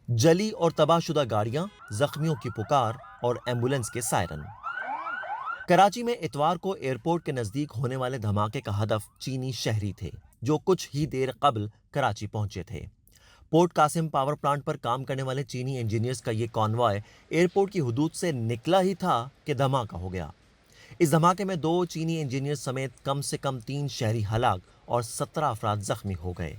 جلی اور تباہ شدہ گاڑیاں، زخمیوں کی پکار اور ایمبولنس کے سائرن۔ کراچی میں اتوار کو ایئرپورٹ کے نزدیک ہونے والے دھماکے کا ہدف چینی شہری تھے جو کچھ ہی دیر قبل کراچی پہنچے تھے۔ پورٹ قاسم پاور پلانٹ پر کام کرنے والے چینی انجینئرز کا یہ کانوائے ایئرپورٹ کی حدود سے نکلا ہی تھا کہ دھماکہ ہو گیا۔ اس دھماکے میں 2 چینی انجینئرز سمیت کم سے کم 3 شہری ہلاک اور 17 افراد زخمی ہو گئے۔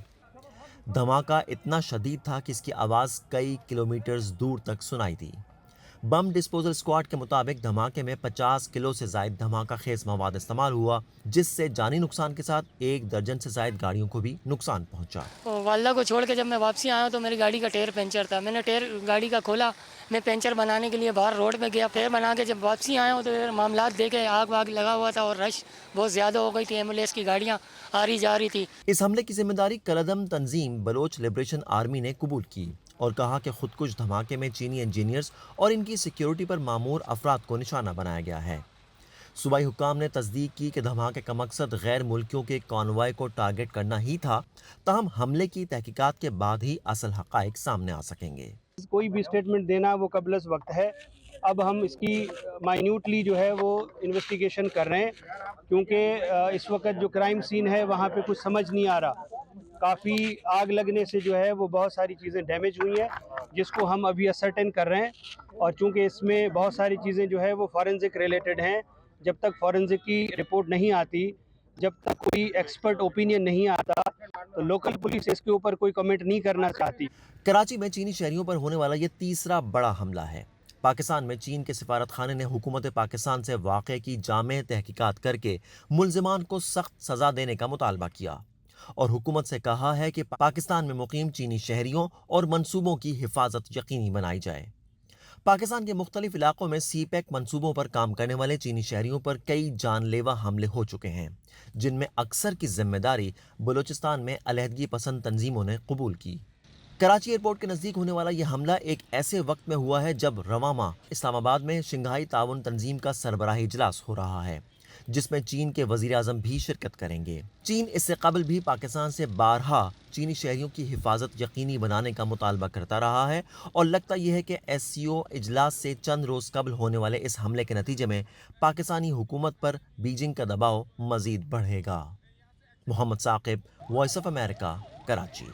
دھماکہ اتنا شدید تھا کہ اس کی آواز کئی کلومیٹرز دور تک سنائی دی۔ بم ڈسپوزل اسکواڈ کے مطابق دھماکے میں 50 کلو سے زائد دھماکہ خیز مواد استعمال ہوا، جس سے جانی نقصان کے ساتھ 1 درجن سے زائد گاڑیوں کو بھی نقصان پہنچا۔ والدہ کو چھوڑ کے جب میں واپسی آیا تو میری گاڑی کا ٹائر پنچر تھا۔ میں نے ٹائر گاڑی کا کھولا، میں پنچر بنانے کے لیے باہر روڈ پہ گیا، ٹائر بنا کے جب واپسی آیا ہوں تو معاملات دیکھے، آگ واگ لگا ہوا تھا اور رش بہت زیادہ ہو گئی تھی، ایمبولینس کی گاڑیاں آ رہی جا رہی تھی۔ اس حملے کی ذمہ داری کالعدم تنظیم بلوچ لبریشن آرمی نے قبول کی اور کہا کہ خودکش دھماکے میں چینی انجینئرز اور ان کی سیکیورٹی پر مامور افراد کو نشانہ بنایا گیا ہے۔ صوبائی حکام نے تصدیق کی کہ دھماکے کا مقصد غیر ملکیوں کے کانوائے کو ٹارگٹ کرنا ہی تھا، تاہم حملے کی تحقیقات کے بعد ہی اصل حقائق سامنے آ سکیں گے۔ کوئی بھی سٹیٹمنٹ دینا وہ قبل از وقت ہے۔ اب ہم اس کی مائنیوٹلی جو ہے وہ انویسٹیگیشن کر رہے ہیں، کیونکہ اس وقت جو کرائم سین ہے وہاں پہ کچھ سمجھ نہیں آ رہا۔ کافی آگ لگنے سے جو ہے وہ بہت ساری چیزیں ڈیمیج ہوئی ہیں، جس کو ہم ابھی اسرٹین کر رہے ہیں، اور چونکہ اس میں بہت ساری چیزیں جو ہے وہ فورنزک ریلیٹڈ ہیں، جب تک فورنزک کی رپورٹ نہیں آتی، جب تک کوئی ایکسپرٹ اوپینین نہیں آتا تو لوکل پولیس اس کے اوپر کوئی کمنٹ نہیں کرنا چاہتی۔ کراچی میں چینی شہریوں پر ہونے والا یہ تیسرا بڑا حملہ ہے۔ پاکستان میں چین کے سفارت خانے نے حکومت پاکستان سے واقعے کی جامع تحقیقات کر کے ملزمان کو سخت سزا دینے کا مطالبہ کیا اور حکومت سے کہا ہے کہ پاکستان میں مقیم چینی شہریوں اور منصوبوں کی حفاظت یقینی بنائی جائے۔ پاکستان کے مختلف علاقوں میں سی پیک منصوبوں پر کام کرنے والے چینی شہریوں پر کئی جان لیوا حملے ہو چکے ہیں، جن میں اکثر کی ذمہ داری بلوچستان میں علیحدگی پسند تنظیموں نے قبول کی۔ کراچی ایئرپورٹ کے نزدیک ہونے والا یہ حملہ ایک ایسے وقت میں ہوا ہے جب رواں ماہ اسلام آباد میں شنگھائی تعاون تنظیم کا سربراہی اجلاس ہو رہا ہے، جس میں چین کے وزیر اعظم بھی شرکت کریں گے۔ چین اس سے قبل بھی پاکستان سے بارہا چینی شہریوں کی حفاظت یقینی بنانے کا مطالبہ کرتا رہا ہے، اور لگتا یہ ہے کہ ایس سی او اجلاس سے چند روز قبل ہونے والے اس حملے کے نتیجے میں پاکستانی حکومت پر بیجنگ کا دباؤ مزید بڑھے گا۔ Muhammad Saqib, Voice of America, Karachi.